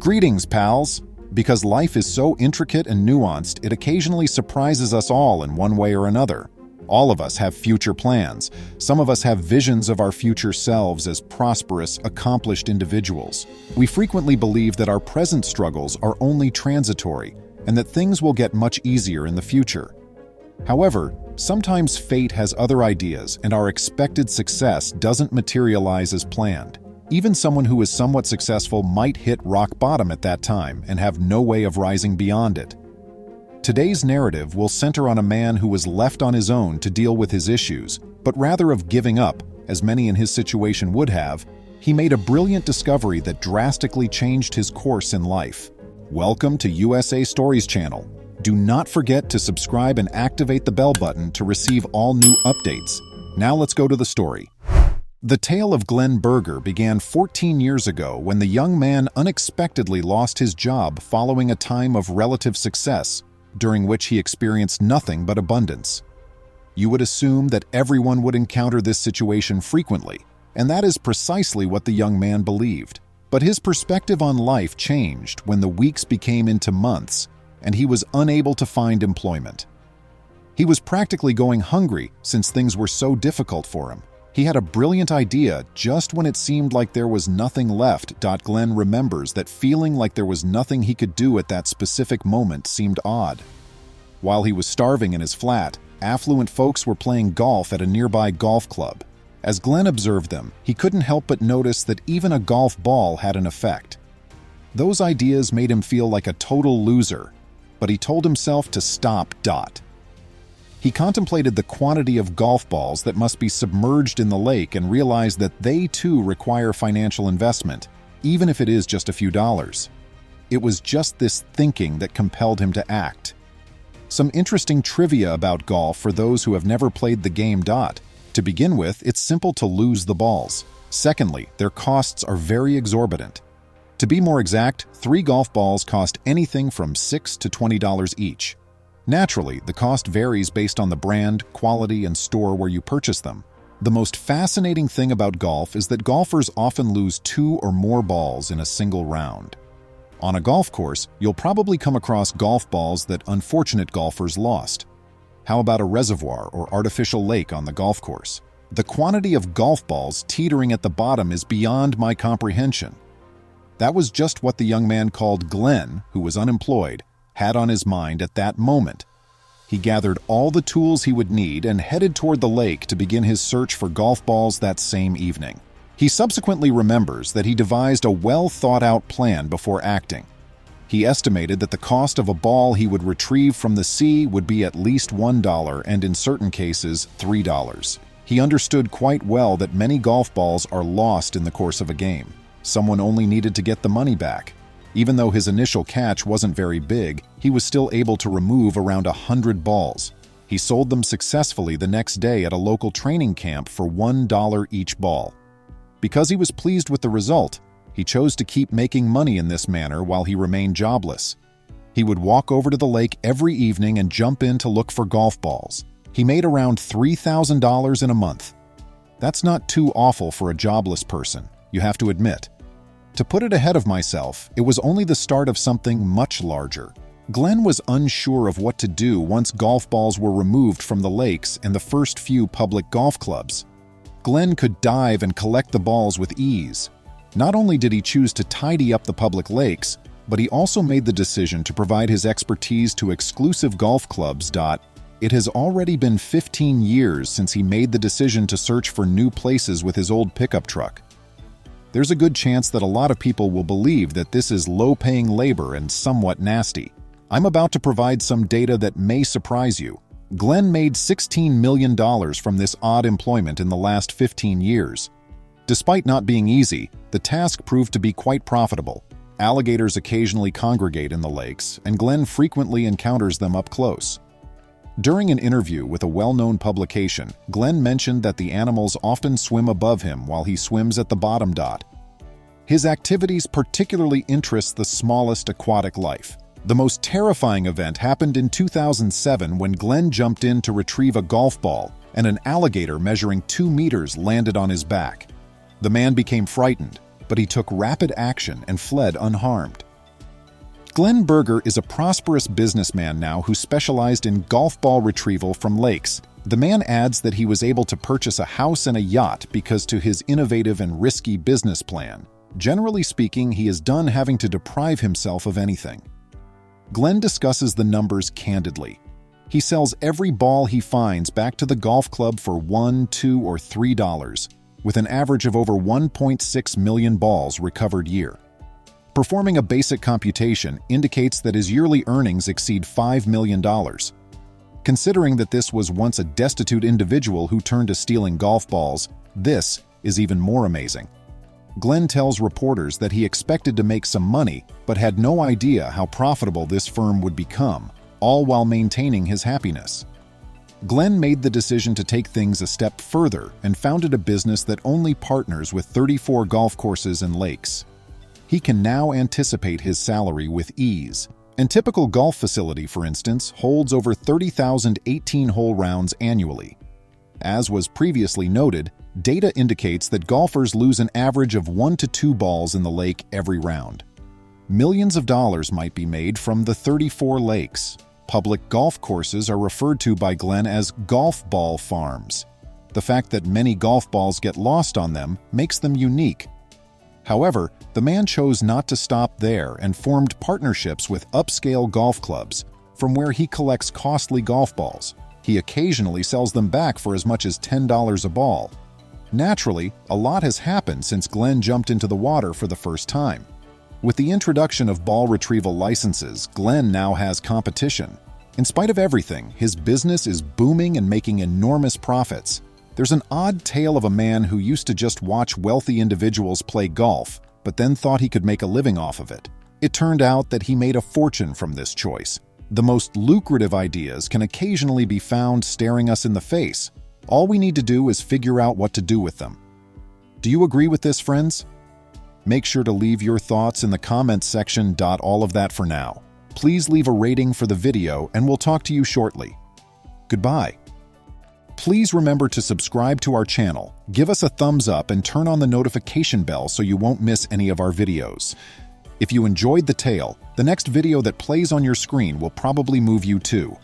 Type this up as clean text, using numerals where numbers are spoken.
Greetings, pals! Because life is so intricate and nuanced, it occasionally surprises us all in one way or another. All of us have future plans. Some of us have visions of our future selves as prosperous, accomplished individuals. We frequently believe that our present struggles are only transitory and that things will get much easier in the future. However, sometimes fate has other ideas and our expected success doesn't materialize as planned. Even someone who is somewhat successful might hit rock bottom at that time and have no way of rising beyond it. Today's narrative will center on a man who was left on his own to deal with his issues, but rather of giving up, as many in his situation would have, he made a brilliant discovery that drastically changed his course in life. Welcome to USA Stories channel. Do not forget to subscribe and activate the bell button to receive all new updates. Now let's go to the story. The tale of Glenn Berger began 14 years ago when the young man unexpectedly lost his job following a time of relative success, during which he experienced nothing but abundance. You would assume that everyone would encounter this situation frequently, and that is precisely what the young man believed. But his perspective on life changed when the weeks became into months, and he was unable to find employment. He was practically going hungry since things were so difficult for him. He had a brilliant idea just when it seemed like there was nothing left. Glenn remembers that feeling like there was nothing he could do at that specific moment seemed odd. While he was starving in his flat, affluent folks were playing golf at a nearby golf club. As Glenn observed them, he couldn't help but notice that even a golf ball had an effect. Those ideas made him feel like a total loser, but he told himself to stop. He contemplated the quantity of golf balls that must be submerged in the lake and realized that they too require financial investment, even if it is just a few dollars. It was just this thinking that compelled him to act. Some interesting trivia about golf for those who have never played the game. To begin with, it's simple to lose the balls. Secondly, their costs are very exorbitant. To be more exact, 3 golf balls cost anything from $6 to $20 each. Naturally, the cost varies based on the brand, quality, and store where you purchase them. The most fascinating thing about golf is that golfers often lose 2 or more balls in a single round. On a golf course, you'll probably come across golf balls that unfortunate golfers lost. How about a reservoir or artificial lake on the golf course? The quantity of golf balls teetering at the bottom is beyond my comprehension. That was just what the young man called Glenn, who was unemployed, had on his mind at that moment. He gathered all the tools he would need and headed toward the lake to begin his search for golf balls that same evening. He subsequently remembers that he devised a well-thought-out plan before acting. He estimated that the cost of a ball he would retrieve from the sea would be at least $1 and in certain cases $3. He understood quite well that many golf balls are lost in the course of a game. Someone only needed to get the money back. Even though his initial catch wasn't very big, he was still able to remove around 100 balls. He sold them successfully the next day at a local training camp for $1 each ball. Because he was pleased with the result, he chose to keep making money in this manner while he remained jobless. He would walk over to the lake every evening and jump in to look for golf balls. He made around $3,000 in a month. That's not too awful for a jobless person, you have to admit. To put it ahead of myself, it was only the start of something much larger. Glenn was unsure of what to do once golf balls were removed from the lakes and the first few public golf clubs. Glenn could dive and collect the balls with ease. Not only did he choose to tidy up the public lakes, but he also made the decision to provide his expertise to exclusive golf clubs. It has already been 15 years since he made the decision to search for new places with his old pickup truck. There's a good chance that a lot of people will believe that this is low-paying labor and somewhat nasty. I'm about to provide some data that may surprise you. Glenn made $16 million from this odd employment in the last 15 years. Despite not being easy, the task proved to be quite profitable. Alligators occasionally congregate in the lakes, and Glenn frequently encounters them up close. During an interview with a well-known publication, Glenn mentioned that the animals often swim above him while he swims at the bottom. His activities particularly interest the smallest aquatic life. The most terrifying event happened in 2007 when Glenn jumped in to retrieve a golf ball and an alligator measuring 2 meters landed on his back. The man became frightened, but he took rapid action and fled unharmed. Glenn Berger is a prosperous businessman now who specialized in golf ball retrieval from lakes. The man adds that he was able to purchase a house and a yacht because to his innovative and risky business plan. Generally speaking, he is done having to deprive himself of anything. Glenn discusses the numbers candidly. He sells every ball he finds back to the golf club for $1, $2, or $3, with an average of over 1.6 million balls recovered year. Performing a basic computation indicates that his yearly earnings exceed $5 million. Considering that this was once a destitute individual who turned to stealing golf balls, this is even more amazing. Glenn tells reporters that he expected to make some money, but had no idea how profitable this firm would become, all while maintaining his happiness. Glenn made the decision to take things a step further and founded a business that only partners with 34 golf courses and lakes. He can now anticipate his salary with ease. A typical golf facility, for instance, holds over 30,000 18-hole rounds annually. As was previously noted, data indicates that golfers lose an average of 1 to 2 balls in the lake every round. Millions of dollars might be made from the 34 lakes. Public golf courses are referred to by Glenn as golf ball farms. The fact that many golf balls get lost on them makes them unique. However, the man chose not to stop there and formed partnerships with upscale golf clubs, from where he collects costly golf balls. He occasionally sells them back for as much as $10 a ball. Naturally, a lot has happened since Glenn jumped into the water for the first time. With the introduction of ball retrieval licenses, Glenn now has competition. In spite of everything, his business is booming and making enormous profits. There's an odd tale of a man who used to just watch wealthy individuals play golf, but then thought he could make a living off of it. It turned out that he made a fortune from this choice. The most lucrative ideas can occasionally be found staring us in the face. All we need to do is figure out what to do with them. Do you agree with this, friends? Make sure to leave your thoughts in the comments section. All of that for now. Please leave a rating for the video and we'll talk to you shortly. Goodbye. Please remember to subscribe to our channel, give us a thumbs up and turn on the notification bell so you won't miss any of our videos. If you enjoyed the tale, the next video that plays on your screen will probably move you too.